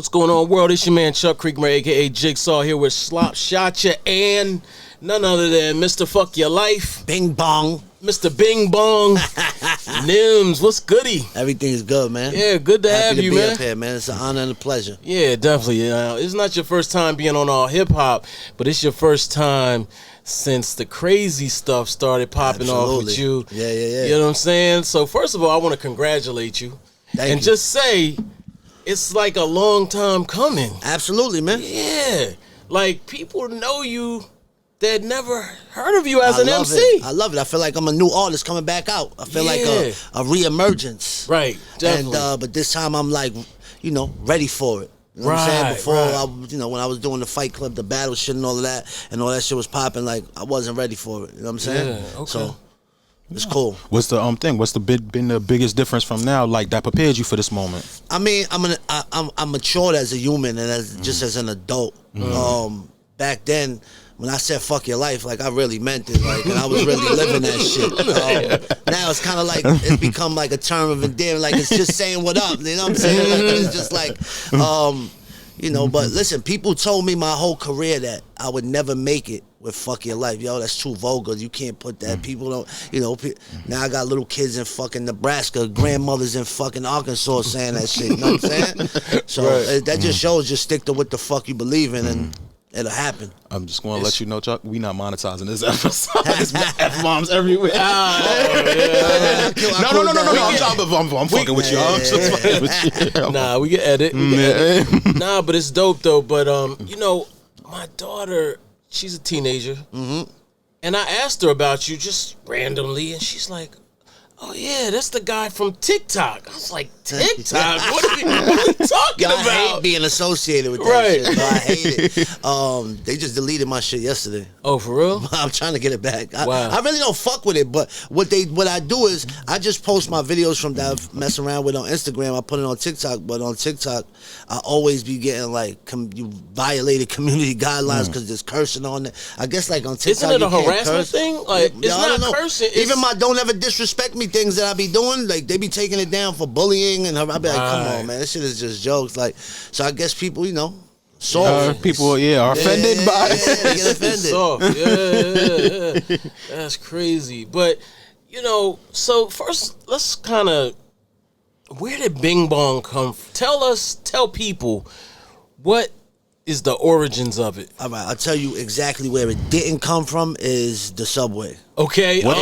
What's going on, world? It's your man Chuck Creekmur, aka Jigsaw, here with Slop Shotcha and none other than Mr. Fuck Your Life, Bing Bong, Mr. Bing Bong, Nems. What's goody? Everything's good, man. Yeah, good to Happy have to you, be man. up here, man. It's an honor and a pleasure. Yeah, definitely. It's not your first time being on all hip hop, but it's your first time since the crazy stuff started popping off with you. Yeah. You know what I'm saying? So first of all, I want to congratulate you. Thank you. Just say it's like a long time coming. Absolutely, man. Yeah. Like people know you that never heard of you as an MC. I love it. I feel like I'm a new artist coming back out. I feel like a re-emergence. Right, definitely. And but this time I'm like, ready for it. You know what I'm saying? Before when I was doing the Fight Club, the battle shit and all of that, and all that shit was popping, like I wasn't ready for it. You know what I'm saying? Yeah, okay. So it's cool. What's the thing? What's been the biggest difference from now, like that prepared you for this moment? I mean, I'm matured as a human and just as an adult. Back then, when I said "fuck your life," like I really meant it, like, and I was really living that shit. Now it's kind of like it's become like a term of endearment, like it's just saying what up. You know what I'm saying? Like, it's just like, But listen, people told me my whole career that I would never make it with "fuck your life." Yo, that's too vulgar. You can't put that. People don't. Now I got little kids in fucking Nebraska, grandmothers in fucking Arkansas saying that shit. You know what I'm saying? So that just shows, just stick to what the fuck you believe in and it'll happen. I'm just going to let you know, Chuck, we not monetizing this episode. It's F-bombs everywhere. No. I'm fucking with you. I'm just fucking with you. Nah, we can edit. Nah, but it's dope, though. But, my daughter, she's a teenager. Mm-hmm. And I asked her about you just randomly, and she's like, "Oh yeah, that's the guy from TikTok." I was like, "TikTok? What are we talking about?" I hate being associated with that shit. Bro. I hate it. They just deleted my shit yesterday. Oh, for real? I'm trying to get it back. Wow. I really don't fuck with it, but what I do is I just post my videos from that I mess around with on Instagram. I put it on TikTok, but on TikTok, I always be getting like you violated community guidelines because there's cursing on it. I guess like on TikTok, isn't it a harassment thing? Like it's not cursing. Even my "don't ever disrespect me" things that I be doing, like they be taking it down for bullying, and I be like, "Come on, man, this shit is just jokes." Like, so I guess people, people, are offended by it. Yeah, they get offended. Yeah. That's crazy. But so first, let's kind of, where did Bing Bong come from? Tell people what is the origins of it. All right, I'll tell you exactly where it didn't come from is the subway. Okay. Man,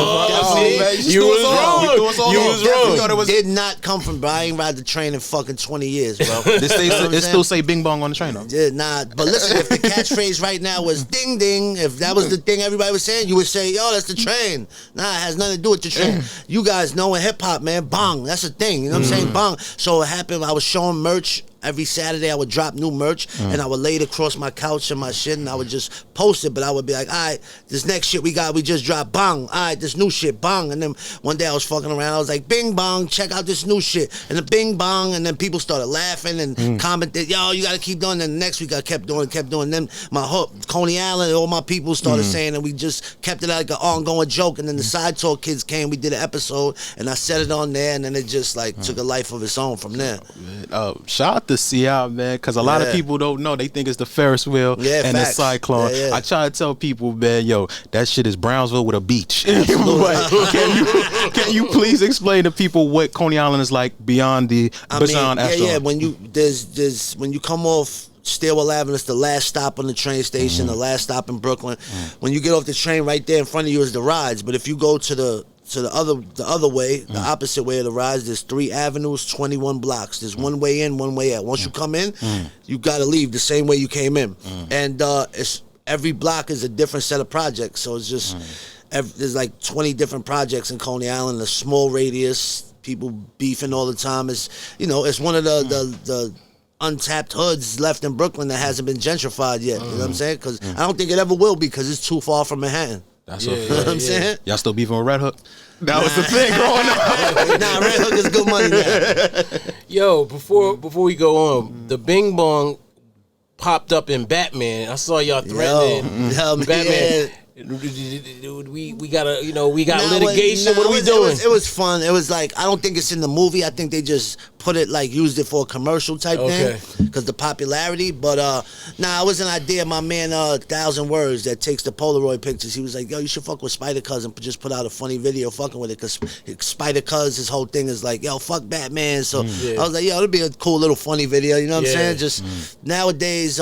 You was wrong. You was wrong. It did not come from, bro. I ain't ride the train in fucking 20 years, bro. It still say Bing Bong on the train, though. Yeah, nah. But listen, if the catchphrase right now was ding ding, if that was the thing everybody was saying, you would say, "Yo, that's the train." Nah, it has nothing to do with the train. You guys know in hip hop, man, bong, that's a thing. You know what I'm saying? Bong. So it happened, I was showing merch. Every Saturday I would drop new merch and I would lay it across my couch and my shit and I would just post it, but I would be like, "All right, this next shit we just dropped, bong. All right, this new shit, bong." And then one day I was fucking around, I was like, "Bing Bong, check out this new shit." And the bing bong, and then people started laughing and commented, "Yo, you gotta keep doing it." And the next week I kept doing. Then my hook, Coney Allen, and all my people started saying, and we just kept it like an ongoing joke. And then the Side Talk kids came, we did an episode, and I set it on there, and then it just like took a life of its own from there. Shout out to CI, man, because a lot of people don't know. They think it's the Ferris wheel and the cyclone. Yeah. I try to tell people, man, yo, that shit is Brownsville with a beach. Can you please explain to people what Coney Island is like beyond the Astron? Yeah. When you come off Stairwell Avenue, it's the last stop on the train station, the last stop in Brooklyn. When you get off the train, right there in front of you is the rides. But if you go to the other way, the opposite way of the rides, there's 3 avenues, 21 blocks. There's one way in, one way out. Once you come in, you gotta leave the same way you came in. And it's every block is a different set of projects. So it's just there's like 20 different projects in Coney Island, a small radius, people beefing all the time. It's it's one of the untapped hoods left in Brooklyn that hasn't been gentrified yet. You know what I'm saying? Because I don't think it ever will be, because it's too far from Manhattan. That's you know what I'm saying? Y'all still beefing with Red Hook? That was the thing growing up. Nah, Red Hook is good money now. Yo, before we go on, the Bing Bong popped up in Batman. I saw y'all threatening Batman. We gotta, we got litigation. What are we doing? It was fun. It was like, I don't think it's in the movie. I think they just put it like, used it for a commercial type thing because the popularity. But it was an idea. My man, 1,000 Words, that takes the Polaroid pictures. He was like, yo, you should fuck with Spider Cuz and just put out a funny video fucking with it, because Spider Cuz, his whole thing is like, yo, fuck Batman. So I was like, yo, it'll be a cool little funny video. You know what I'm saying? Just nowadays,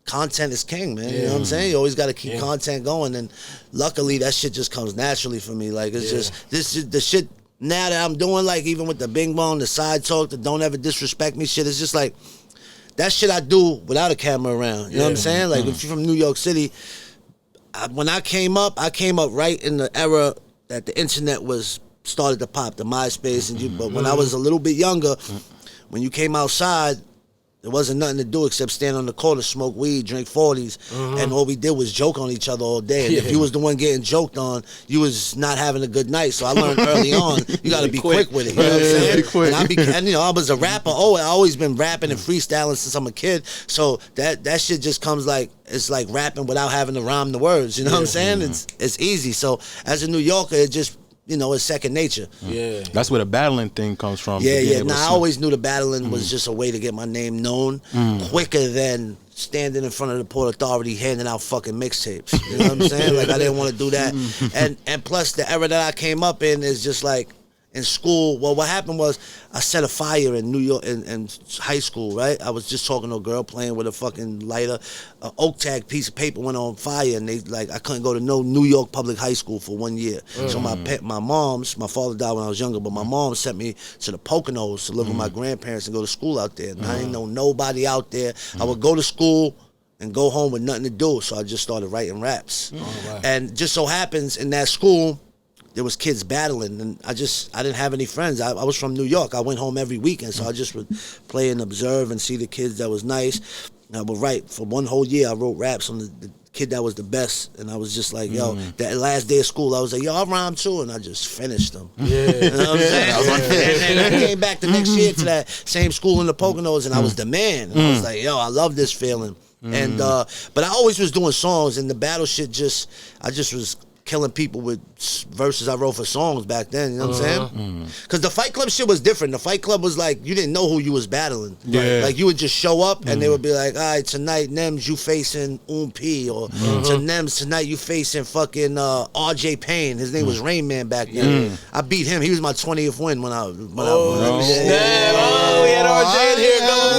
content is king, man. You know what I'm saying? You always got to keep content going, and luckily that shit just comes naturally for me. Like, it's just the shit now that I'm doing, like even with the Bing Bong, the side talk, the don't ever disrespect me shit. It's just like that shit I do without a camera around. You know what I'm saying? Like if you're from New York City, when I came up right in the era that the internet was started to pop, the MySpace, but when I was a little bit younger, when you came outside, there wasn't nothing to do except stand on the corner, smoke weed, drink 40s, and all we did was joke on each other all day. And if you was the one getting joked on, you was not having a good night. So I learned early on, you got to be quick with it. You know what I'm saying? And I was a rapper. I always been rapping and freestyling since I'm a kid. So that shit just comes like, it's like rapping without having to rhyme the words. You know what I'm saying? It's easy. So as a New Yorker, it just, it's second nature. Yeah. That's where the battling thing comes from. Yeah. I always knew the battling was just a way to get my name known quicker than standing in front of the Port Authority handing out fucking mixtapes. You know what I'm saying? Like, I didn't want to do that. And plus, the era that I came up in is just like, in school, well, what happened was I set a fire in New York in high school, right? I was just talking to a girl playing with a fucking lighter. An oak tag piece of paper went on fire, and I couldn't go to no New York public high school for 1 year. So my father died when I was younger, but my mom sent me to the Poconos to live with my grandparents and go to school out there. And I didn't know nobody out there. I would go to school and go home with nothing to do, so I just started writing raps. And just so happens in that school, there was kids battling, and I didn't have any friends. I was from New York. I went home every weekend, so I just would play and observe and see the kids that was nice. And I would write. For one whole year, I wrote raps on the kid that was the best, and I was just like, yo, that last day of school, I was like, yo, I'll rhyme too, and I just finished them. Yeah. You know what I'm saying? And I came back the next year to that same school in the Poconos, and I was the man. And I was like, yo, I love this feeling. And but I always was doing songs, and the battle shit I just was killing people with verses I wrote for songs back then, you know what I'm saying? Because the Fight Club shit was different. The Fight Club was like, you didn't know who you was battling. Yeah. Like, you would just show up, and they would be like, all right, tonight, Nems, you facing P, or to Nems, tonight, you facing fucking RJ Payne. His name was Rain Man back then. I beat him. He was my 20th win when I we had RJ in here a couple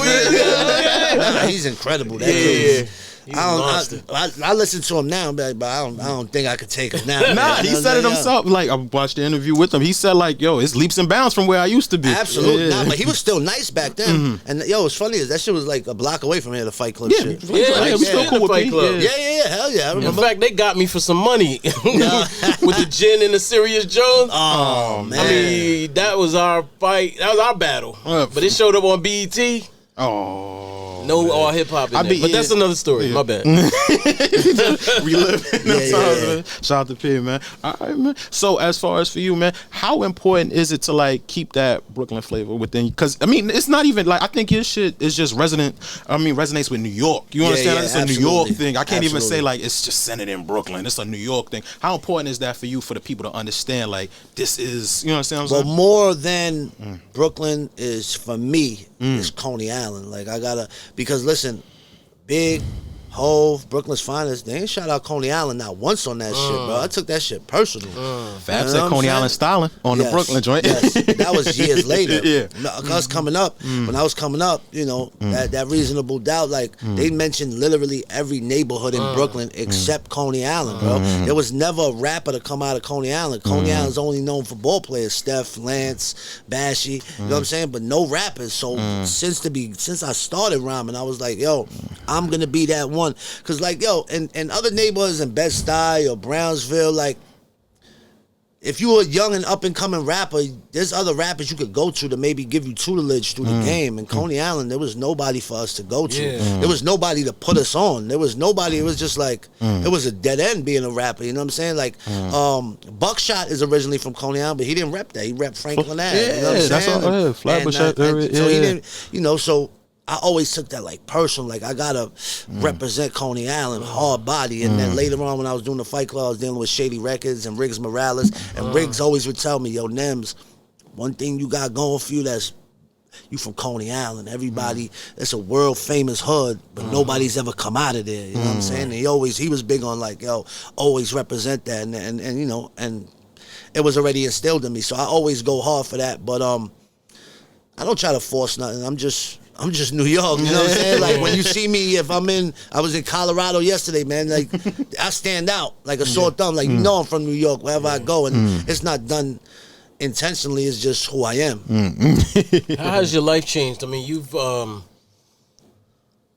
weeks. He's incredible. That dude. I listen to him now, but I don't think I could take him now. Nah, he said it himself. Like, I watched the interview with him. He said, like, yo, it's leaps and bounds from where I used to be. Absolutely. Nah, but he was still nice back then. And yo, what's funny is that shit was like a block away from here, the Fight Club shit. We still cool with Fight Club. Yeah, hell yeah. I remember. In fact, they got me for some money with the gin and the Serious Jones. Oh man, I mean, that was our fight. That was our battle. But it showed up on BET. Oh. No all hip hop in there. But that's another story. My bad. Reliving man. Shout out to P, man. All right, man. So as far as for you, man, how important is it to like keep that Brooklyn flavor within you? Because I mean, it's not even like, I think your shit is just resonates with New York. You understand? It's a New York thing. I can't even say like it's just centered in Brooklyn. It's a New York thing. How important is that for you, for the people to understand like this is, you know what I'm saying? Well, more than Brooklyn is for me is Coney Island. Like, I gotta, because listen, Big, Hove, Brooklyn's Finest, they ain't shout out Coney Island not once on that shit, bro. I took that shit personal. Fab said Coney Island styling on the Brooklyn joint. Yes, that was years later. Us coming up, when I was coming up, you know, that Reasonable Doubt, like, they mentioned literally every neighborhood in Brooklyn except Coney Island, bro. There was never a rapper to come out of Coney Island. Coney Island's only known for ball players, Steph, Lance, Bashy, you know what I'm saying? But no rappers. So since I started rhyming, I was like, yo, I'm gonna be that one. Because, like, yo, in other neighborhoods in Bed-Stuy or Brownsville, like, if you were a young and up-and-coming rapper, there's other rappers you could go to maybe give you tutelage through the game. In Coney Island, there was nobody for us to go to. There was nobody to put us on. There was nobody. It was just like, it was a dead end being a rapper, you know what I'm saying? Like, Buckshot is originally from Coney Island, but he didn't rep that. He repped Franklin Ave, you know what I'm saying? That's all, Flatbush area. So he didn't, you know, so I always took that like personal. Like I gotta represent Coney Island, hard body. And then later on when I was doing the Fight Club, I was dealing with Shady Records and Riggs Morales. And Riggs always would tell me, yo, Nems, one thing you got going for you, that's you from Coney Island. Everybody, it's a world famous hood, but nobody's ever come out of there. You know what I'm saying? And he was big on like, yo, always represent that. And you know, and it was already instilled in me. So I always go hard for that. But I don't try to force nothing. I'm just New York, you know what I'm saying? Like when you see me, I was in Colorado yesterday, man. Like I stand out like a sore thumb. Like you know I'm from New York wherever I go, and it's not done intentionally. It's just who I am. How has your life changed? I mean, you've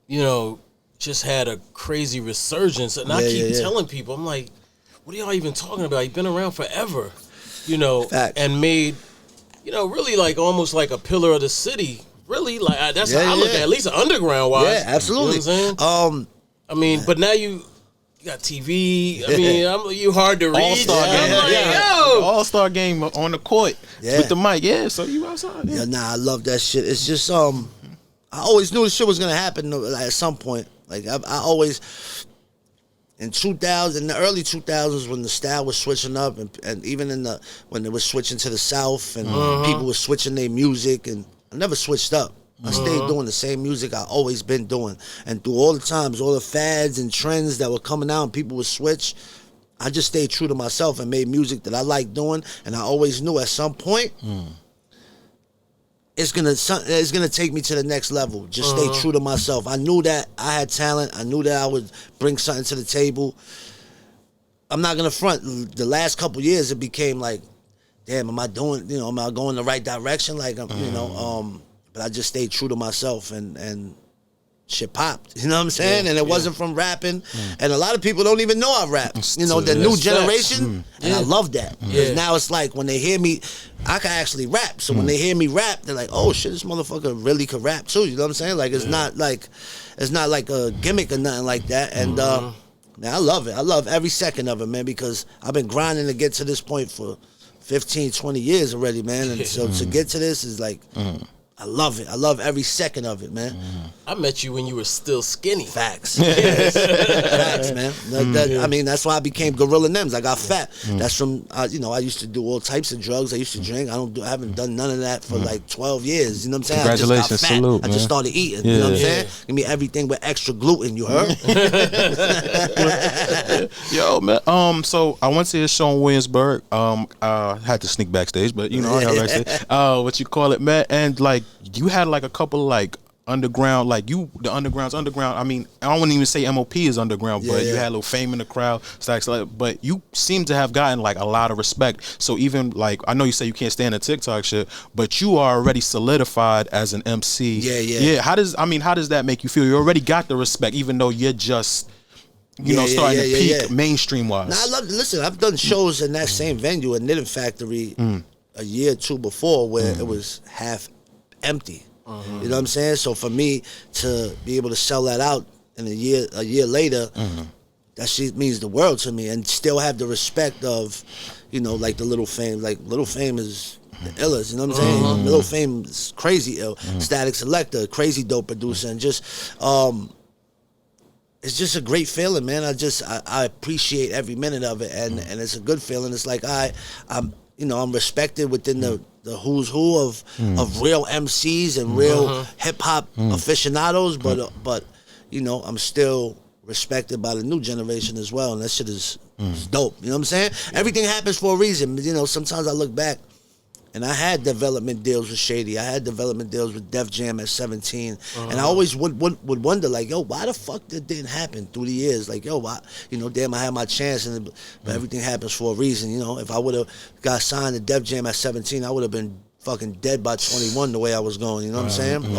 you know, just had a crazy resurgence, and I keep telling people, I'm like, what are y'all even talking about? You've been around forever, you know, and made, you know, really like almost like a pillar of the city. Really, like that's how I look at least underground wise. Yeah, absolutely. You know what I'm saying? I mean, but now you got TV. I mean, you hard to read. All-Star game. All-Star game on the court with the mic. Yeah, so you outside. Yeah, nah, I love that shit. It's just I always knew this shit was gonna happen like, at some point. Like I always. In 2000, in the early 2000s, when the style was switching up, and even when it was switching to the South, and people were switching their music, and I never switched up. I stayed doing the same music I always been doing, and through all the times, all the fads and trends that were coming out, and people would switch, I just stayed true to myself and made music that I liked doing, and I always knew at some point. It's gonna take me to the next level. Just stay true to myself. I knew that I had talent. I knew that I would bring something to the table. I'm not gonna front. The last couple years, it became like, damn, am I going the right direction? Like, you know, but I just stayed true to myself, and shit popped. You know what I'm saying? And it wasn't from rapping. And a lot of people don't even know I rap. You know, the new generation. And I love that. Because now it's like when they hear me, I can actually rap. So when they hear me rap, they're like, oh shit, this motherfucker really could rap too. You know what I'm saying? Like it's not like a gimmick or nothing like that. And man, I love it. I love every second of it, man, because I've been grinding to get to this point for 15, 20 years already, man. And so to get to this is like I love it. I love every second of it, man. I met you when you were still skinny. Facts. Facts, man. I mean, that's why I became Gorilla Nems. I got fat. That's from, you know, I used to do all types of drugs. I used to drink. I haven't done none of that for like 12 years. You know what I'm saying? Congratulations. I just got fat. Salute, I just started eating. You know what I'm saying? Give me everything with extra gluten, you heard? Yo, man. So I went to his show in Williamsburg. I had to sneak backstage, but you know, I got backstage. What you call it, man? And like, you had like a couple like underground, like the underground's underground. I mean, I don't want to even say MOP is underground, but you had a little fame in the crowd, stacks like. But you seem to have gotten like a lot of respect. So even like, I know you say you can't stand the TikTok shit, but you are already solidified as an MC. Yeah. How does that make you feel? You already got the respect, even though you're just starting to peak mainstream wise. Nah, listen, I've done shows in that same venue at Knitting Factory a year or two before where it was half empty. You know what I'm saying? So for me to be able to sell that out in a year later, that shit means the world to me, and still have the respect of, you know, like the Little Fame. Like Little Fame is the illest, you know what I'm saying? Little Fame is crazy ill. Static Selector, crazy dope producer, and just it's just a great feeling, man. I appreciate every minute of it, and it's a good feeling. It's like I'm respected within the who's who of real MCs and real hip hop aficionados, but you know, I'm still respected by the new generation as well, and that shit is dope. You know what I'm saying? Everything happens for a reason. You know, sometimes I look back, and I had development deals with Shady. I had development deals with Def Jam at 17. And I always would wonder, like, yo, why the fuck that didn't happen through the years? Like, yo, why? You know, damn, I had my chance, but everything happens for a reason. You know, if I would have got signed to Def Jam at 17, I would have been fucking dead by 21 the way I was going, you know what I'm saying?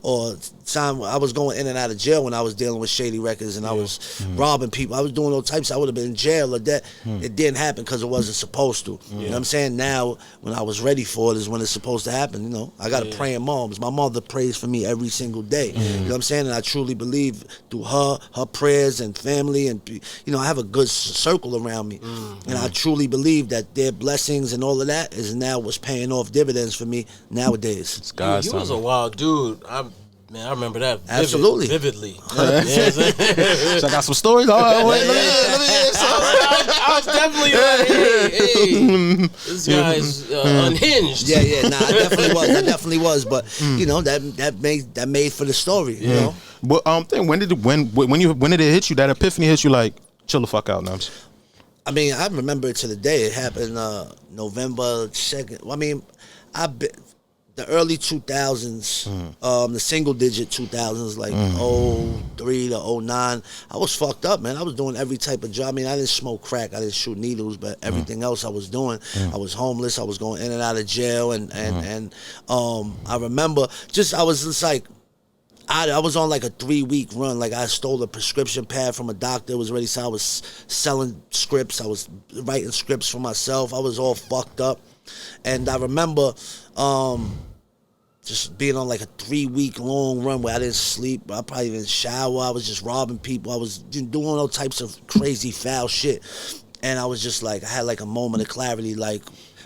Or time I was going in and out of jail when I was dealing with Shady Records and I was robbing people. I was doing all types. I would have been in jail or that. It didn't happen because it wasn't supposed to. You know what I'm saying? Now, when I was ready for it is when it's supposed to happen, you know? I got a praying mom. My mother prays for me every single day. You know what I'm saying? And I truly believe through her prayers and family and, you know, I have a good circle around me. And I truly believe that their blessings and all of that is now what's paying off dividends for me nowadays. You was a wild dude. I Man, I remember that Absolutely. vividly. So I got some stories. Oh, wait, let me I was definitely like, hey, this guy's unhinged. Yeah. Nah, I definitely was. But you know, that made for the story. You know. But when did it hit you? That epiphany hit you? Like, chill the fuck out, Nems. I mean, I remember it to the day. It happened November 2nd. I mean, the early 2000s, the single digit 2000s, like 03 to 09, I was fucked up, man. I was doing every type of job. I mean, I didn't smoke crack, I didn't shoot needles, but everything else I was doing. I was homeless, I was going in and out of jail, and I remember I was just like, I was on like a 3-week run. Like, I stole a prescription pad from a doctor. It was ready, so I was selling scripts. I was writing scripts for myself. I was all fucked up. And I remember just being on like a 3-week long run where I didn't sleep. I probably didn't shower. I was just robbing people. I was doing all types of crazy foul shit. And I was just like, I had like a moment of clarity, like,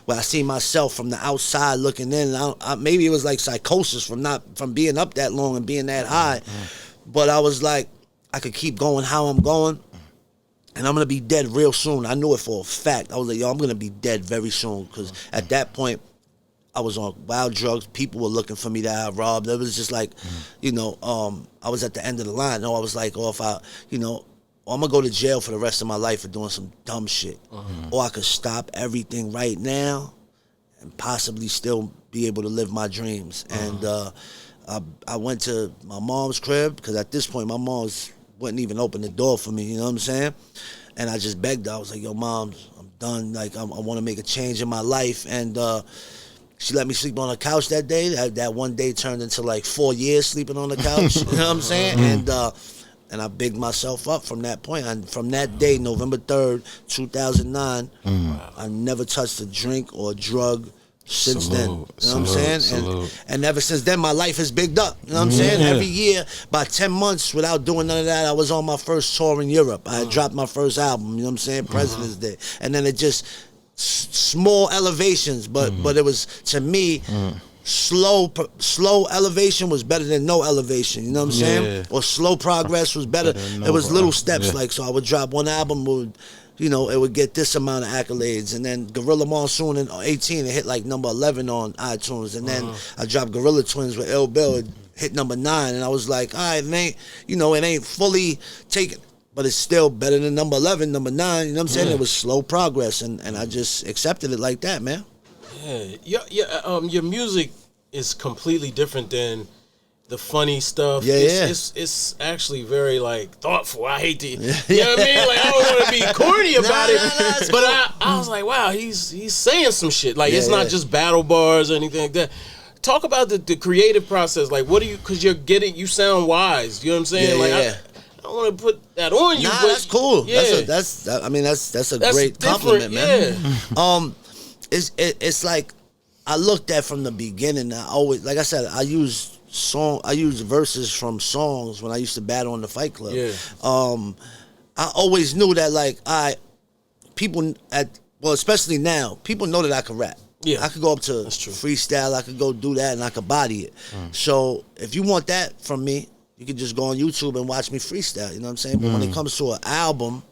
where I see myself from the outside looking in. Maybe it was like psychosis from being up that long and being that high. But I was like, I could keep going how I'm going, and I'm going to be dead real soon. I knew it for a fact. I was like, yo, I'm going to be dead very soon. Because at that point, I was on wild drugs. People were looking for me that I robbed. It was just like, you know, I was at the end of the line. No, I was like, oh, if I, you know, I'm going to go to jail for the rest of my life for doing some dumb shit. Or I could stop everything right now and possibly still be able to live my dreams. And I went to my mom's crib, because at this point, my mom wouldn't even open the door for me, you know what I'm saying? And I just begged her. I was like, yo, Mom, I'm done. Like, I want to make a change in my life. And she let me sleep on the couch that day. That one day turned into like 4 years sleeping on the couch, you know what I'm saying? And I bigged myself up from that point. And from that day, November 3rd, 2009, I never touched a drink or a drug since then. You know what I'm saying? And ever since then, my life has bigged up. You know what I'm saying? Every year, about 10 months without doing none of that, I was on my first tour in Europe. I had dropped my first album, you know what I'm saying? President's Day. And then it just, small elevations, but it was, to me, slow elevation was better than no elevation, you know what I'm saying? Or slow progress was better. It was little steps, like, so I would drop one album, you know, it would get this amount of accolades, and then Gorilla Monsoon in 18, it hit like number 11 on iTunes, and then I dropped Gorilla Twins with Ill Bill, it hit number 9, and I was like, all right, it ain't fully taken, but it's still better than number 11, number 9, you know what I'm saying? It was slow progress, and I just accepted it like that, man. Your music is completely different than the funny stuff. It's actually very like thoughtful. I hate to, you know what I mean? Like, I don't want to be corny about it, but I was like, wow, he's saying some shit. Like, it's not just battle bars or anything like that. Talk about the creative process. Like, what do you? Because you sound wise. You know what I'm saying? I don't want to put that on you. Nah, but that's cool. Yeah. That's a great compliment, man. Yeah. It's like, I looked at from the beginning. I always, like I said, I use verses from songs when I used to battle in the Fight Club. I always knew that, like, people especially now, people know that I can rap. Yeah, I could go up to freestyle, I could go do that, and I could body it. So if you want that from me, you can just go on YouTube and watch me freestyle. You know what I'm saying? But when it comes to an album,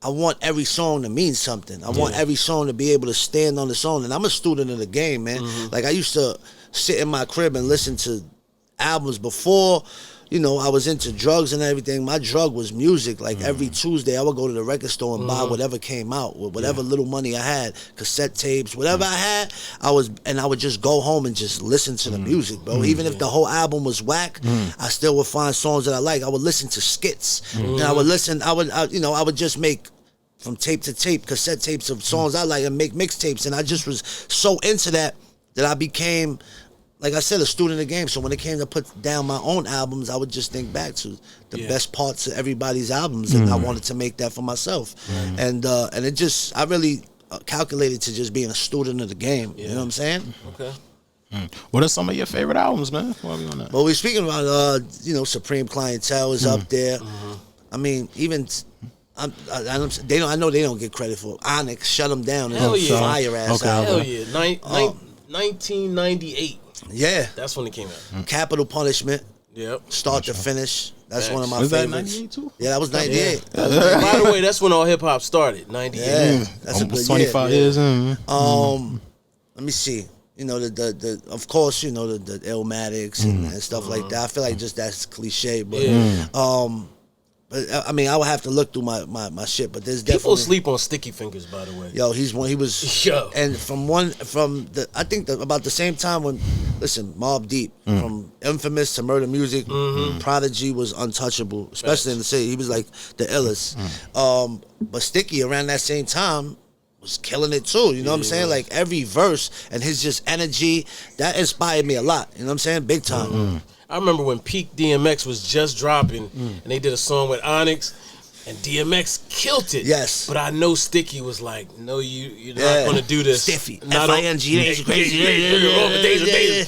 I want every song to mean something. I want every song to be able to stand on its own. And I'm a student of the game, man. Like, I used to sit in my crib and listen to albums before, you know, I was into drugs and everything. My drug was music. Like, every Tuesday, I would go to the record store and buy whatever came out, with whatever little money I had, cassette tapes, whatever I had. I would just go home and just listen to the music, bro. Even if the whole album was whack, I still would find songs that I like. I would listen to skits, and I would just make, from tape to tape, cassette tapes of songs I like, and make mixtapes. And I just was so into that I became, like I said, a student of the game. So when it came to put down my own albums, I would just think back to the best parts of everybody's albums, and I wanted to make that for myself. And it just, I really calculated to just being a student of the game. You know what I'm saying? Okay. What are some of your favorite albums, man? What are we on that? Well, we're speaking about, Supreme Clientele is up there. I mean, even... I know they don't get credit for it. Onyx, Shut Them Down, and fire ass album. Hell yeah, 1998. Yeah. That's when it came out. Capital Punishment. Yep. Start to finish. That's one of my Was that favorites. 98 too? Yeah, that was 98. By the way, that's when all hip hop started. 98. Yeah, that's a Almost good 25 year. years. Let me see. You know the of course you know the Illmatics and stuff like that. I feel like just that's cliche, but but I mean I would have to look through my shit. But there's definitely People sleep on Sticky Fingers, by the way. Yo, he was Yo. and I think about the same time when Mobb Deep from Infamous to Murder Music, Prodigy was untouchable, especially in the city. He was like the illest. But Sticky around that same time was killing it too. You know what I'm saying? Like every verse and his just energy that inspired me a lot. You know what I'm saying? Big time. I remember when Peak DMX was just dropping, and they did a song with Onyx, and DMX killed it. Yes. But I know Sticky was like, no, you're not going to do this. Stiffy. Not on- F-I-N-G-H. Crazy.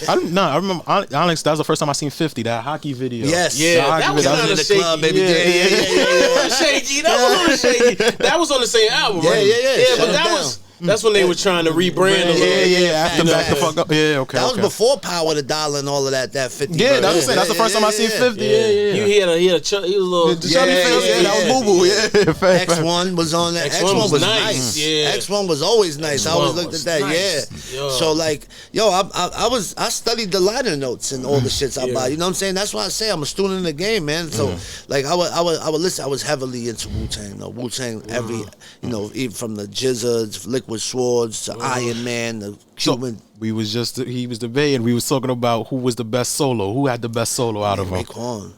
I remember Onyx. That was the first time I seen 50. That hockey video. Yes. Yeah, The that hockey was video. kind in of the shaky. club, baby. Yeah. Yeah, shaky. That was on the shaky. That was on the same album, right? Yeah. Yeah, Shut but it that down. was that's when they were trying to rebrand a little bit. After You know, back the fuck up. Yeah, okay. That was okay. before Power to Dollar and all of that 50. Yeah, that's what I'm verse. saying. That's the first time I seen 50. Yeah. He had a he was a little The chubby face, yeah, that was yeah. boo boo. Yeah, fact. X1 was on that. X1 was nice. Yeah. X1 was always nice. I always X1 looked at was that. nice. Yeah. Yo. So like, I studied the liner notes and all the shits I buy. You know what I'm saying? That's why I say I'm a student in the game, man. So like, I would listen. I was heavily into Wu-Tang. Wu-Tang every, even from the Jizzards, Liquid Swords to Iron Man, the Cuban. He was debating. We was talking about who was the best solo. Who had the best solo out of them? Raekwon.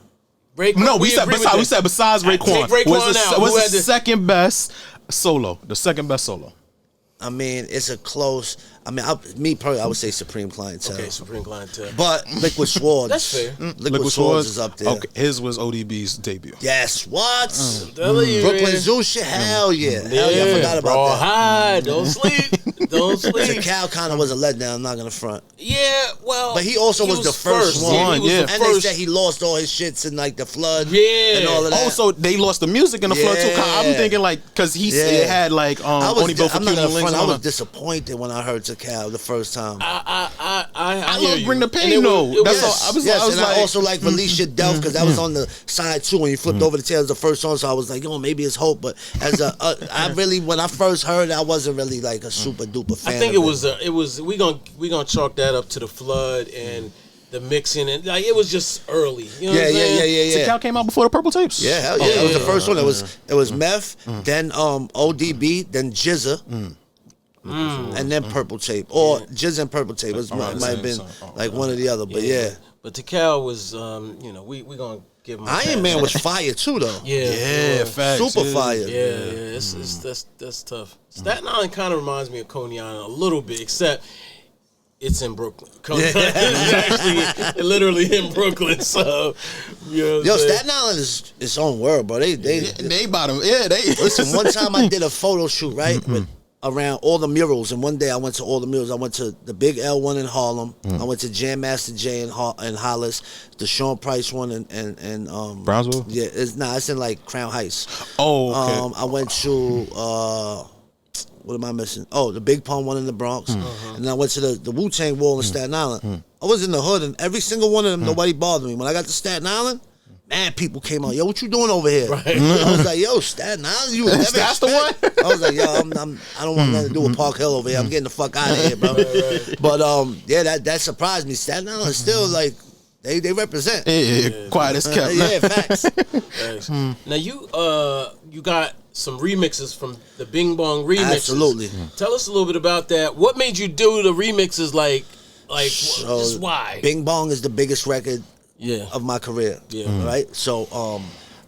No, we said besides Raekwon. Take Raekwon Was out. was Who the had the- second best solo? The second best solo. I mean, it's a close. I mean, me personally, I would say Supreme Clientele. Okay, Supreme Clientele. But Liquid Swords. That's fair. Liquid Swords is up there. Okay, his was ODB's debut. Yes, what? Telling you, Brooklyn man. Zoo shit, hell yeah. Hell yeah, I forgot about Raw that. high. Don't sleep. Don't sleep. Cal kind of was a letdown, I'm not gonna front. Yeah, well. But he also was the first one. Yeah, he was Yeah. the And they first. said he lost all his shits in like the flood Yeah. and all of that. Also, they lost the music in the flood too. I'm Yeah. thinking like because he Yeah. it had like only built for I'm not Cuban gonna links. front, I on was it. disappointed when I heard Cal the first time. I love hear Bring you. the Pain, And though. it That's was- all- I was Yes, and like- I also like Release Your Delf because that was on the side too. When you flipped over the tails, the first song, so I was like, yo, maybe it's hope. But as I really, when I first heard it, I wasn't really like a super duper fan. I think of it was we gonna chalk that up to the flood and the mixing and like it was just early. You know what I'm saying? So Cal came out before the Purple Tapes. Yeah, hell yeah. That was the first one. It was Meth, then ODB, then Jizza, and then Purple Tape. Or Jizza and Purple Tape. It might have been like one or the other, but yeah. But Cal was we gonna give him a Iron pass. Man was fire too though. Yeah. facts, Super yeah. fire. Yeah, that's tough. Staten Island kind of reminds me of Coney Island a little bit, except it's in Brooklyn. Coney Island is actually literally in Brooklyn, so you know what I'm Yo, saying? Staten Island is its own world, bro. They bottom. Yeah, they. Listen, one time I did a photo shoot, right? With around all the murals, and one day I went to all the murals. I went to the Big L one in Harlem. I went to Jam Master Jay in Hollis, the Sean Price one and Brownsville? Yeah, it's in like Crown Heights. Oh, okay. I went to what am I missing? Oh, the Big Pun one in the Bronx, and then I went to the Wu-Tang Wall in Staten Island. I was in the hood, and every single one of them, nobody bothered me. When I got to Staten Island, man, people came out. Yo, what you doing over here? Right. I was like, yo, Staten Island, you would never That's the expect. I was like, yo, I don't want nothing to do with Park Hill over here. I'm getting the fuck out of here, bro. But yeah, that surprised me. Staten Island is still like they represent. Yeah, quiet as kept. Yeah, facts. Thanks. Now you got some remixes from the Bing Bong remixes. Absolutely. Tell us a little bit about that. What made you do the remixes? Like So, just why? Bing Bong is the biggest record Yeah. of my career. Yeah. Right? So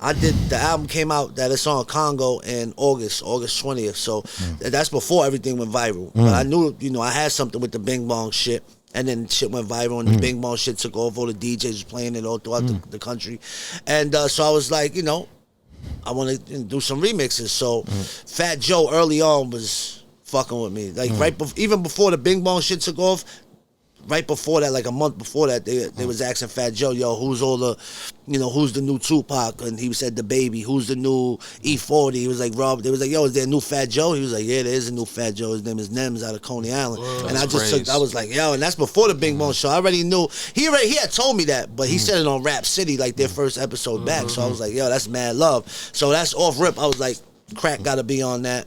I did the album came out that it's on Congo in August 20th. So that's before everything went viral. But I knew, I had something with the Bing Bong shit. And then shit went viral, and the Bing Bong shit took off. All the DJs was playing it all throughout the country. And so I was like, I want to do some remixes. So Fat Joe early on was fucking with me. Like even before the Bing Bong shit took off, right before that, like a month before that, they was asking Fat Joe, yo, who's all the, who's the new Tupac? And he said the Baby. Who's the new E40? He was like, Rob. They was like, yo, is there a new Fat Joe? He was like, yeah, there is a new Fat Joe. His name is Nems out of Coney Island. And I was like, yo, and that's before the Bing Bong show. I already knew. He had told me that, but he said it on Rap City, like their first episode back. So I was like, yo, that's mad love. So that's off rip. I was like, Crack got to be on that.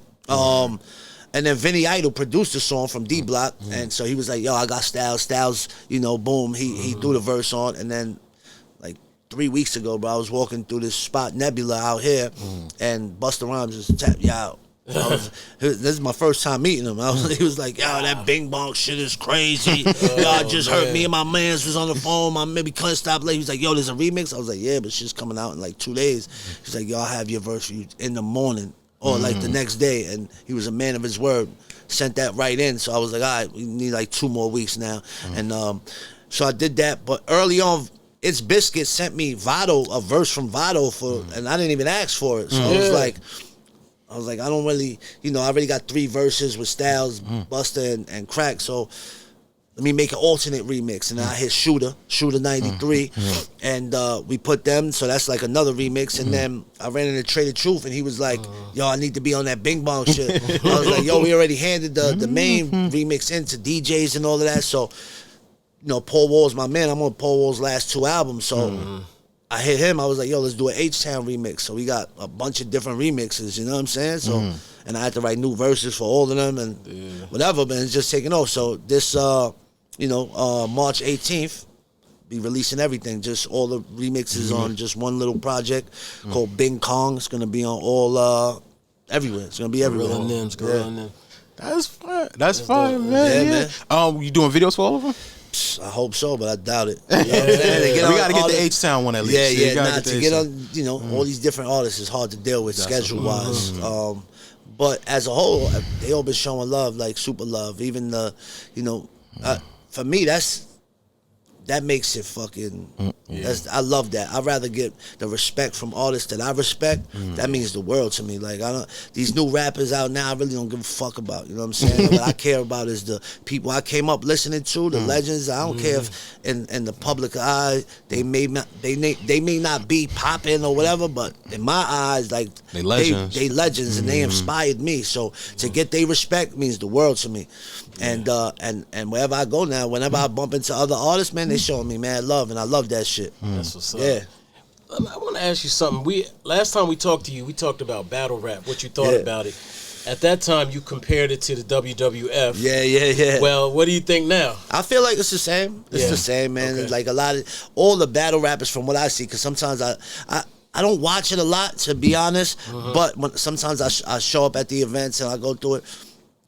And then Vinny Idol produced the song from D Block, and so he was like, yo, I got Styles. Styles, boom, he threw the verse on, and then like 3 weeks ago, bro, I was walking through this spot, Nebula, out here, and Busta Rhymes just tapped me out. This is my first time meeting him. He was like, yo, that Bing Bong shit is crazy. Yo, I just heard me and my mans was on the phone. My maybe couldn't stop late. He was like, yo, there's a remix. I was like, yeah, but shit's coming out in like 2 days. He's like, yo, I'll have your verse for you in the morning. Or like the next day, and he was a man of his word. Sent that right in, so I was like, all right, we need like 2 more weeks now, and so I did that. But early on, It's Biscuit sent me Vado, a verse from Vado and I didn't even ask for it. So I was like, I don't really, I already got 3 verses with Styles, Busta, and Crack, so let me make an alternate remix. And then I hit Shooter 93, and we put them, so that's like another remix. And then I ran into Trader Truth, and he was like, yo, I need to be on that Bing Bong shit. I was like, yo, we already handed the main remix in to DJs and all of that. So, Paul Wall's my man. I'm on Paul Wall's last 2 albums. So I hit him. I was like, yo, let's do an H-Town remix. So we got a bunch of different remixes, you know what I'm saying? So, and I had to write new verses for all of them and whatever, but it's just taking off. So this, March 18th, be releasing everything, just all the remixes on just one little project called Bing Bong. It's gonna be on all everywhere. It's gonna be everywhere. Gorilla Nems, Gorilla Nems. That's fine. That's fine, man. Man. You doing videos for all of them? I hope so, but I doubt it. You know what I'm saying? We got to get the H-Town one at least. Yeah. To get on, all these different artists is hard to deal with schedule-wise. But as a whole, they all been showing love, like super love. Even the, for me, that makes it fucking. I love that. I'd rather get the respect from artists that I respect. That means the world to me. Like these new rappers out now, I really don't give a fuck about. You know what I'm saying? What I care about is the people I came up listening to, the legends. I don't care if in the public eye they may not be popping or whatever, but in my eyes, like they legends. They legends and they inspired me. So to get their respect means the world to me. And wherever I go now, whenever I bump into other artists, man, they showing me mad love, and I love that shit. That's what's up. Yeah. I want to ask you something. Last time we talked to you, we talked about battle rap, what you thought about it. At that time, you compared it to the WWF. Yeah. Well, what do you think now? I feel like it's the same. It's the same, man. Okay. Like all the battle rappers from what I see, because sometimes I don't watch it a lot, to be honest, but sometimes I show up at the events and I go through it.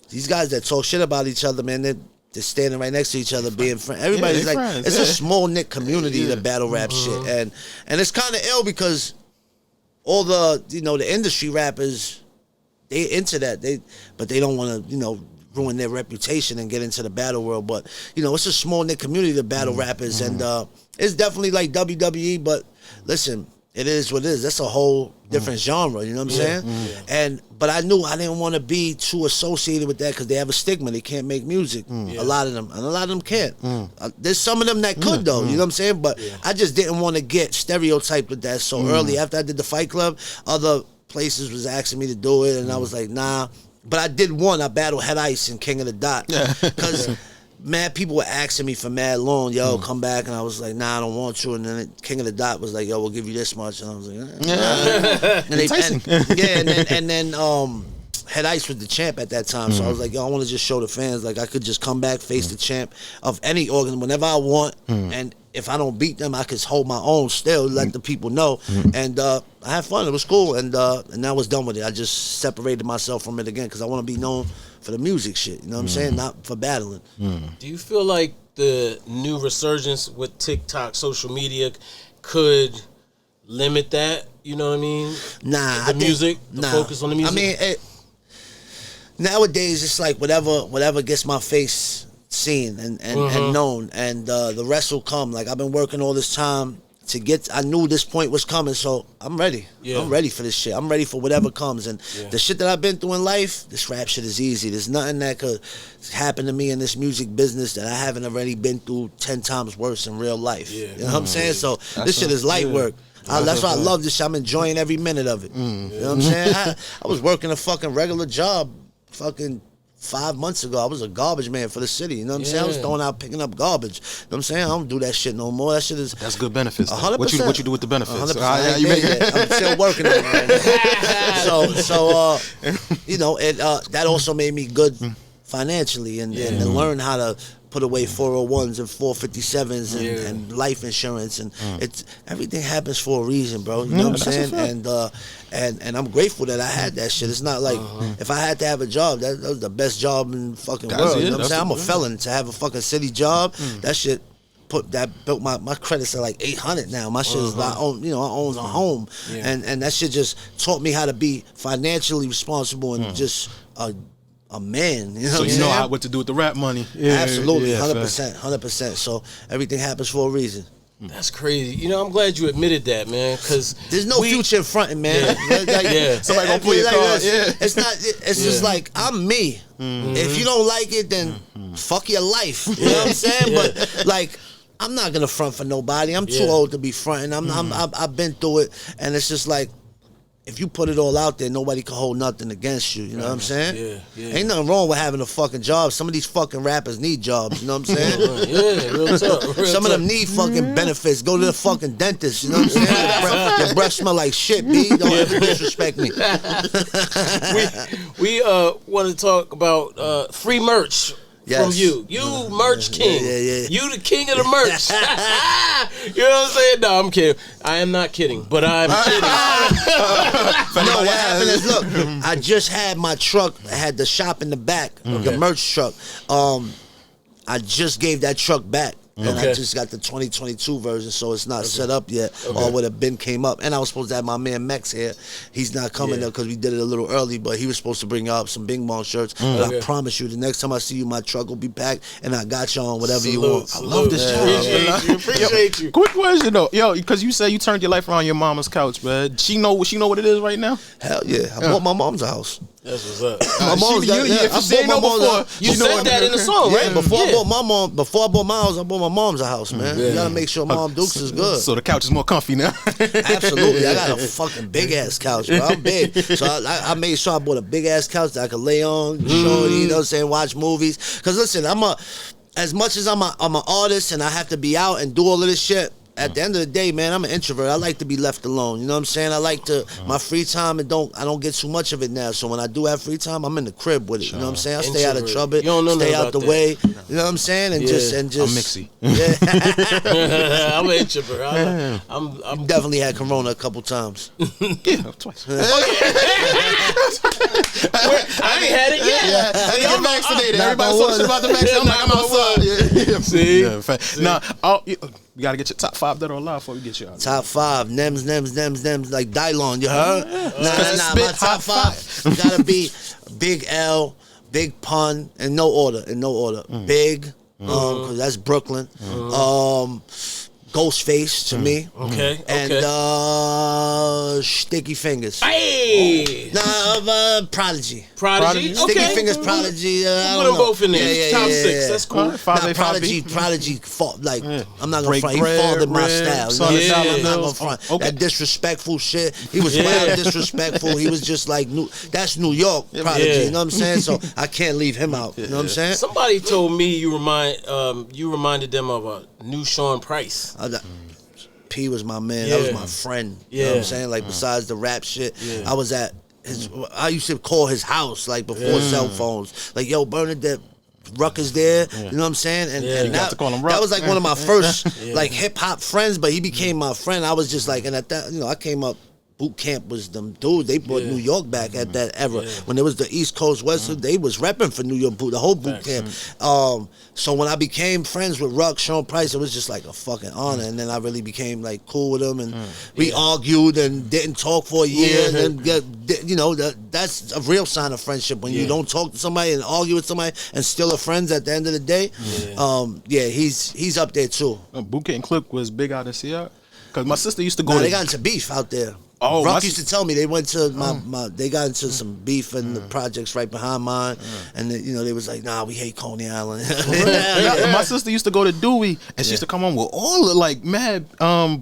These guys that talk shit about each other, man, they're standing right next to each other, being friends. Everybody's like, friends. It's a small knit community, the battle rap shit, and it's kind of ill because all the the industry rappers, they into that, but they don't want to ruin their reputation and get into the battle world. But it's a small knit community, the battle rappers, and it's definitely like WWE. But listen, it is what it is. That's a whole different genre, you know what I'm saying? But I knew I didn't want to be too associated with that because they have a stigma. They can't make music. A lot of them. And a lot of them can't. There's some of them that could, though, you know what I'm saying? But I just didn't want to get stereotyped with that so early. After I did the Fight Club, other places was asking me to do it, and I was like, nah. But I did one. I battled Head Ice and King of the Dot. Because mad people were asking me for mad long, yo, come back, and I was like, nah, I don't want to. And then King of the Dot was like, yo, we'll give you this much, and I was like, and then Head Ice was the champ at that time, so I was like, yo, I want to just show the fans, like, I could just come back, face the champ of any organ whenever I want, and if I don't beat them, I could hold my own still, let the people know, and I had fun. It was cool, and I was done with it. I just separated myself from it again because I want to be known for the music shit, you know what I'm saying? Not for battling. Do you feel like the new resurgence with TikTok, social media, could limit that? You know what I mean? Nah, the focus on the music. I mean, nowadays it's like whatever gets my face seen and known, and the rest will come. Like I've been working all this time I knew this point was coming, so I'm ready. Yeah. I'm ready for this shit. I'm ready for whatever comes. And the shit that I've been through in life, this rap shit is easy. There's nothing that could happen to me in this music business that I haven't already been through 10 times worse in real life. You know what I'm saying? So this shit is light work. That's why I love this shit. I'm enjoying every minute of it. You know what I'm saying? I was working a fucking regular job fucking 5 months ago. I was a garbage man for the city. You know what I'm saying? I was throwing out, picking up garbage. You know what I'm saying? I don't do that shit no more. That shit is... That's good benefits. 100%. What you do with the benefits? 100%. You make it. I'm still working on it. So you know, that also made me good financially and learn how to put away 401s and 457s and life insurance, and it's everything happens for a reason, bro. You know what I'm saying? And I'm grateful that I had that shit. It's not like if I had to have a job, that was the best job in the fucking world. You know what I'm saying? I'm a felon. To have a fucking city job, that shit built my credits are like 800 now. My shit is I own a home, and that shit just taught me how to be financially responsible and just a man. You know so what you know saying? what to do with the rap money. Absolutely, 100%. So everything happens for a reason. That's crazy. You know, I'm glad you admitted that, man, because there's no future in fronting, man. Somebody gonna pull your card. It's not. It's just like I'm me. If you don't like it, then fuck your life. You know what I'm saying? But like, I'm not gonna front for nobody. I'm too old to be fronting. I've been through it, and it's just like, if you put it all out there, nobody can hold nothing against you. You know what I'm saying? Ain't nothing wrong with having a fucking job. Some of these fucking rappers need jobs. You know what I'm saying? Real talk. Some of them need fucking benefits. Go to the fucking dentist. You know what I'm saying? Your breath smell like shit, B. Don't ever disrespect me. we want to talk about free merch. From you. You merch king. You the king of the merch. You know what I'm saying? No, I'm kidding. I am not kidding, but I'm kidding. No, what happened is, look, I just had my truck, I had the shop in the back, the merch truck. I just gave that truck back. And I just got the 2022 version, so it's not set up yet. Or would have been came up. And I was supposed to have my man Mex here. He's not coming there because we did it a little early, but he was supposed to bring up some Bing Bong shirts. But I promise you, the next time I see you, my truck will be packed, and I got you on whatever you want. I love this job. Appreciate you. Quick question though, because you say you turned your life around your mama's couch, man. She know what it is right now? Hell yeah, I bought my mom's a house. That's what's up. My mom's got, I bought my mom's. You said that in the song, right? Before I bought my house, I bought my mom's a house, man. You gotta make sure Mom Dukes is good. So the couch is more comfy now. Absolutely, I got a fucking big ass couch, bro. I'm big, so I made sure I bought a big ass couch that I could lay on, shorty, you know what I'm saying, watch movies. Cause listen, as much as I'm an artist and I have to be out and do all of this shit. At the end of the day, man, I'm an introvert. I like to be left alone. You know what I'm saying? I like to my free time, and I don't get too much of it now. So when I do have free time, I'm in the crib with it. You know what I'm saying? I stay out of trouble, stay out the way. You know what I'm saying? And just I'm mixy. Yeah. I'm an introvert. I'm definitely had corona a couple times. Twice. I ain't had it yet. I didn't get vaccinated. Everybody's talking shit about the vaccine. I'm like, I'm outside. See? Now, you gotta get your top 5 that are alive before we get you out. Top 5, Nems, like Dylon, you heard? Nah, my top 5 gotta be Big L, Big Pun, in no order. Big, cause that's Brooklyn. Ghostface to me. And Sticky Fingers. Hey! Nah, Prodigy. Sticky Fingers, Prodigy. Put them both in there. Top 6. That's cool. Prodigy fought, like, I'm not gonna front. He fathered my style. I'm not gonna front. That disrespectful shit. He was wild disrespectful. He was just like, that's New York, Prodigy. You know what I'm saying? So I can't leave him out. You know what I'm saying? Somebody told me you reminded them of a new Sean Price. P was my man. That was my friend. You know what I'm saying? Like, besides the rap shit, I was at I used to call his house, like, before cell phones. Like, yo, Bernadette, Ruck is there. You know what I'm saying? And that was like one of my first like hip hop friends, but he became my friend. I was just like, and at that, I came up. Boot camp was them dudes. They brought New York back at that era. When there was the East Coast, West, they was repping for New York, the whole boot camp. So when I became friends with Ruck, Sean Price, it was just like a fucking honor. And then I really became like cool with him, and we argued and didn't talk for a year. And then, that's a real sign of friendship when you don't talk to somebody and argue with somebody and still are friends at the end of the day. He's up there too. Boot camp Click was big out in Seattle. Because my sister used to go. Nah, they got into beef out there. Oh, Ruck used to tell me they went to they got into some beef in the projects right behind mine, and they was like, nah, we hate Coney Island. My sister used to go to Dewey, and she used to come home with all the like mad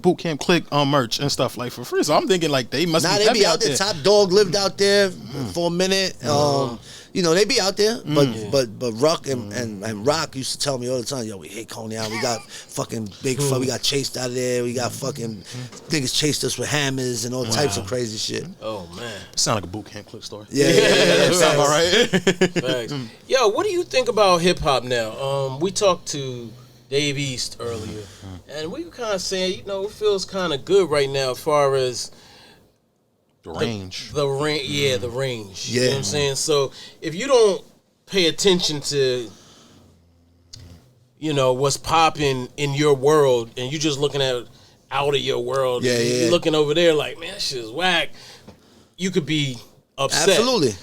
boot camp click merch and stuff like for free. So I'm thinking like they must they be out there. Top Dog lived out there for a minute. They be out there, but Ruck and Rock used to tell me all the time, yo, we hate Coney Island. We got fucking big fun. We got chased out of there. We got fucking niggas chased us with hammers and all types of crazy shit. Oh man, sound like a boot camp click story. Yeah. Sound all right. Thanks. Yo, what do you think about hip hop now? We talked to Dave East earlier, and we were kind of saying, it feels kind of good right now as far as the range. The range. Yeah, the range. Yeah. You know what I'm saying? So if you don't pay attention to, what's popping in your world, and you just looking at out of your world, you're looking over there like, man, that shit is whack, you could be upset. Absolutely.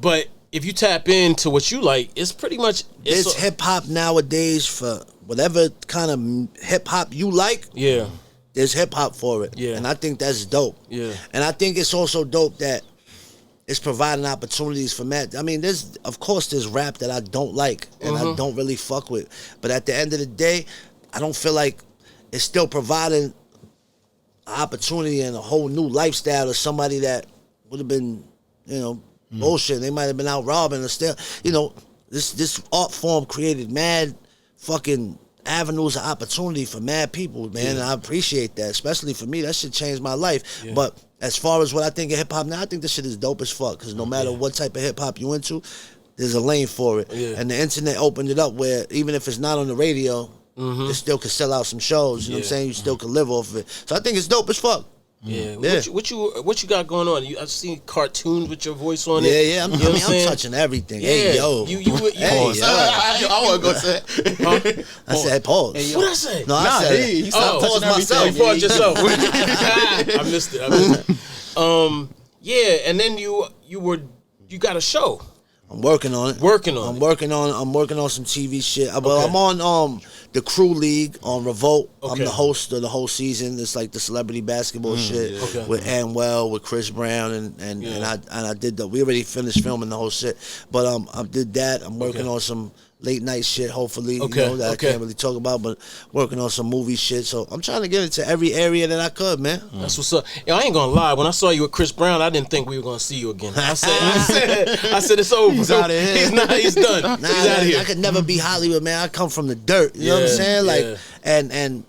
But if you tap into what you like, it's pretty much... It's hip-hop nowadays for whatever kind of hip-hop you like. Yeah. There's hip-hop for it. Yeah. And I think that's dope. Yeah. And I think it's also dope that it's providing opportunities for Matt. I mean, there's rap that I don't like and I don't really fuck with. But at the end of the day, I don't feel like it's still providing an opportunity and a whole new lifestyle to somebody that would have been, bullshit. They might have been out robbing or still, this art form created mad fucking avenues of opportunity for mad people, man. And I appreciate that, especially for me. That shit changed my life. Yeah. But as far as what I think of hip hop now, I think this shit is dope as fuck. Because no matter what type of hip hop you into, there's a lane for it. Yeah. And the internet opened it up where even if it's not on the radio, it still could sell out some shows. You know what I'm saying? You still could live off of it. So I think it's dope as fuck. Yeah. What you got going on? I've seen cartoons with your voice on it. Yeah. I'm touching everything. Yeah. Hey, yo. Hey, pause. I want to go say. I said pause. Hey, what I say? No, I said he pause myself. You paused yourself. I missed it. Yeah, and then you got a show. I'm working on it. I'm working on some TV shit. Well, I'm on the Crew League on Revolt. I'm the host of the whole season. It's like the celebrity basketball shit with Anwell, with Chris Brown, and I did we already finished filming the whole shit. But I did that. I'm working on some late night shit, hopefully, that I can't really talk about, but working on some movie shit. So I'm trying to get into every area that I could, man. That's what's up. Yo, I ain't gonna lie. When I saw you with Chris Brown, I didn't think we were gonna see you again. I said it's over. He's out of here. He's done. Nah, he's out of here. I could never be Hollywood, man. I come from the dirt. You know what I'm saying? Like, and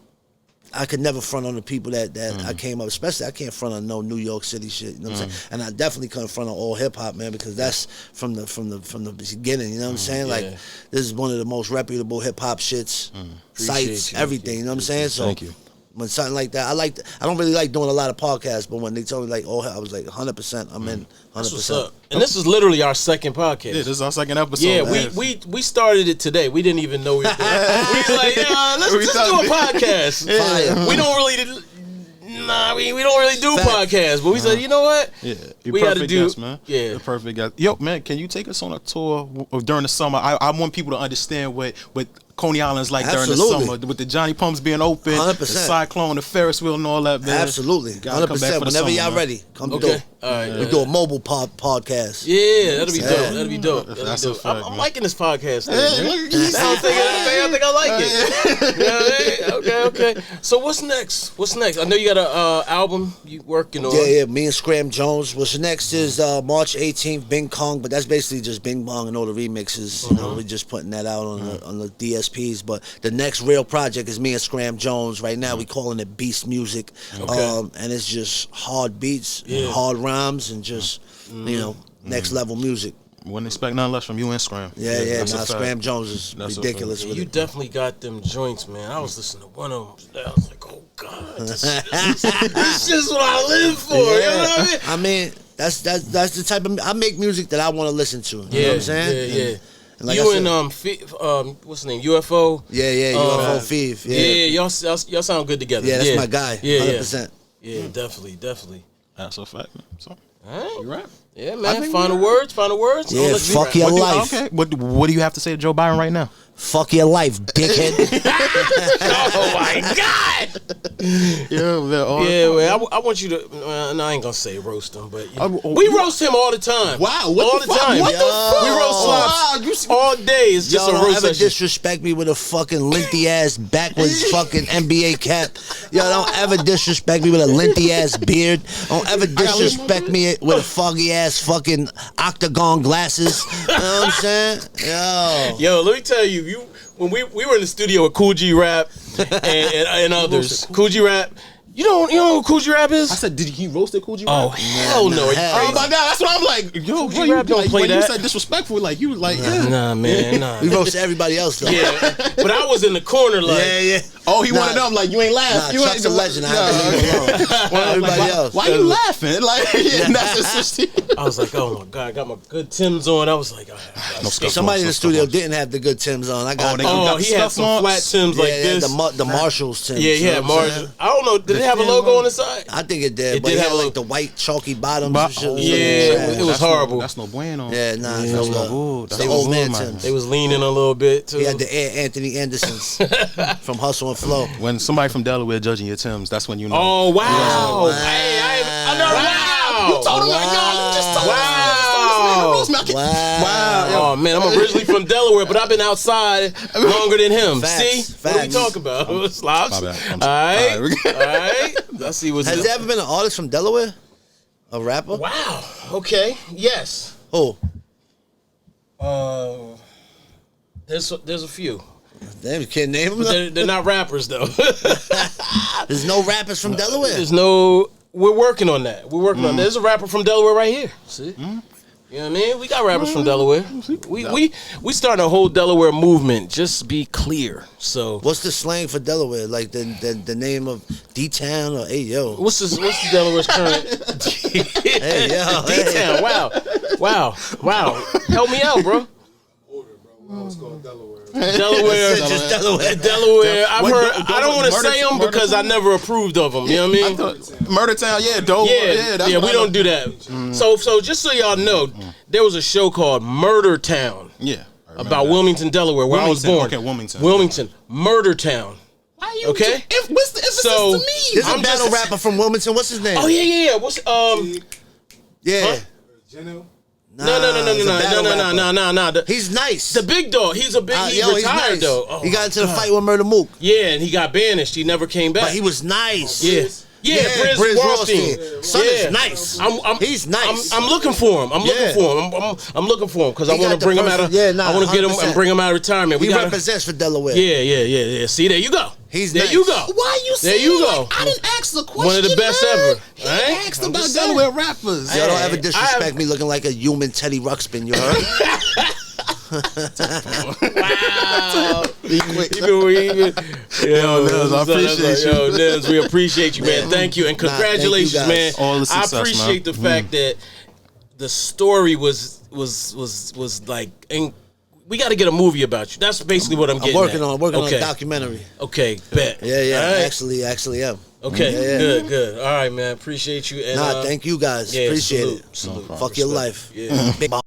I could never front on the people that I came up, especially I can't front on no New York City shit. You know what I'm saying? And I definitely couldn't front on all hip hop, man, because that's from the beginning. You know what I'm saying? Like, this is one of the most reputable hip hop shits, sites, everything. You know what I'm saying? So thank you. When something like that, I don't really like doing a lot of podcasts, but when they told me like, I was like 100%. I'm in 100%. That's what's up. And this is literally our second podcast. Yeah, this is our second episode. Yeah, we started it today. We didn't even know we were doing it. We were like, let's do a podcast. Yeah. We don't really we don't really do podcasts, but we said, you know what? Yeah, we got to do, guest, man. Yeah, the perfect guest. Yo, man, can you take us on a tour during the summer? I want people to understand what Coney Island's like during the summer, with the Johnny Pumps being open, 100%. the Cyclone, the Ferris wheel, and all that, man. Absolutely, 100%. Whenever y'all ready, come do it. All right, we do a mobile podcast. Yeah, that'll be dope. That'll be dope. That's a fact, I'm liking this podcast. I think I like it. Okay. So what's next? I know you got a album you working on. Yeah. Me and Scram Jones. What's next is March 18th, Bing Bong, but that's basically just Bing Bong and all the remixes. You know, we're just putting that out on the DSPs. But the next real project is me and Scram Jones. Right now, we calling it Beast Music, and it's just hard beats, and hard rhymes, and just next level music. Wouldn't expect nothing less from you and Scram. Yeah. Scram Jones is ridiculous. You definitely got them joints, man. I was listening to one of them. I was like, oh God, this is just what I live for. You know what I mean? That's the type of I make music that I want to listen to. You know what I'm saying? Yeah. And like you and what's his name? UFO. Yeah, UFO Fev. Yeah, y'all sound good together. Yeah, that's my guy. 100%. Yeah, definitely. That's a fact, man. So, all right. you right. Yeah, man. Final words. Yeah, fuck your life. Okay. What do you have to say to Joe Biden right now? Fuck your life, dickhead. Oh my God! Yeah, man. Yeah, well, I want you to. No, I ain't gonna say roast him, but I'm- we roast him all the time. Wow, what all the the fuck? time. What the fuck? We roast Wow, Slops all day. It's just Y'all a don't roast ever session. disrespect me with a fucking linty ass backwards fucking NBA cap. Y'all don't ever disrespect me with a linty ass beard. Don't ever disrespect me with a foggy ass fucking octagon glasses. You know what I'm saying? Yo, let me tell you, when we were in the studio with Cool G Rap and others. Cool G Rap. You know who Cool G Rap is? I said, did he roasted Cool G? Oh hell no! hell Oh my God, that's what I'm like. Yo, bro, G Rap don't play when that. you said disrespectful, like you was like, yeah. Nah, man, nah. We roasted everybody else though. Yeah, but I was in the corner like. Yeah. Oh, he Nah. one of them. Like you ain't laugh. Nah, you Chuck's ain't a legend. I have to leave him alone. Everybody else. Why you laughing? Like that's just. I was like, oh my God, I got my good Timbs on. I was like, Somebody in the studio didn't have the good Timbs on. I got. oh, he had some flat Timbs like this. the Marshalls Timbs. Yeah, he had Marshall. I don't know. Did it have a logo on the side? I think it did, It but did it have had a like the white chalky bottoms But- and shit. oh, Yeah, it was horrible. That's no bueno. Yeah, nah, That's no no good. good. It's the old man man. Timbs. They was leaning a little bit too. He had the Air Anthony Andersons from Hustle and Flow. When somebody from Delaware judging your Timbs, that's when you know. Oh wow! Wow. Hey, I know. You told him like, yo, you just told Wow. Wow. Oh man, I'm originally from Delaware, but I've been outside longer than him. Facts, See, what are we facts. talking about? Slops. My bad. I'm All sorry. right, all right. Let's see what's Has this. there ever been an artist from Delaware? A rapper? Wow. Okay. Yes. Who? There's a few. Damn, you can't name them. But they're not rappers though. There's no rappers from Delaware. There's no. We're working on that. We're working on. There's a rapper from Delaware right here. See. You know what I mean? We got rappers from Delaware. We starting a whole Delaware movement. Just be clear. So What's the slang for Delaware? Like the name of D-Town or hey yo? what's the Delaware's current? Hey yo. D-Town. Wow. Help me out, bro. It's called Delaware. Delaware. Just Delaware. Delaware. I've What- heard. I don't want to Murder- say them Murder because I Town? never approved of them. You know what I mean? Murder Town, yeah, dope. Yeah, that's yeah, what we I don't know. do that. So just so y'all know, there was a show called Murder Town Yeah. I remember about that. Wilmington, Delaware, where I was Wilmington, born. okay, Wilmington. Wilmington, Murder Town. Why you? Okay. If this So- is to me. There's I'm a battle just- rapper from Wilmington. What's his name? Oh yeah. What's Yeah. Huh? Geno? Nah, he's a battle rapper. no. He's nice. The big dog. He's a big. He Yo, retired he's nice. though. Oh, he got into the God. fight with Murder Mook, Yeah, and he got banished. He never came back. but he was nice. Yeah. Yeah, Briz Rothstein. Son Yeah. is nice. He's nice. I'm looking for him. I'm looking for him. I'm looking for him because I He want got to the bring him out of. person- yeah, nah, I want to get him 100%. and bring him out of retirement. He We got. represents for Delaware. Yeah. See, there you go. He's there. nice. You go. Why you There saying you go. like, I didn't ask the question. One of the best man. ever. He Right? asked I'm about just saying. Delaware rappers. Y'all don't ever Hey, disrespect me looking like a human Teddy Ruxpin, you heard? Wow. Even, Nems, I appreciate you. Yo, Nems, we appreciate you, man. Thank you and Nah, thank you congratulations, guys. man. All the success, I appreciate man. the fact that the story was like. We got to get a movie about you. That's basically what I'm I'm getting. working at. on Okay. a documentary. Okay, bet. Yeah. All right. Actually am. Okay, Yeah. good. All right, man. Appreciate you. And, Nah, thank you guys. yeah, Appreciate salute, it. salute. Fuck your life. Yeah. Bing Bong.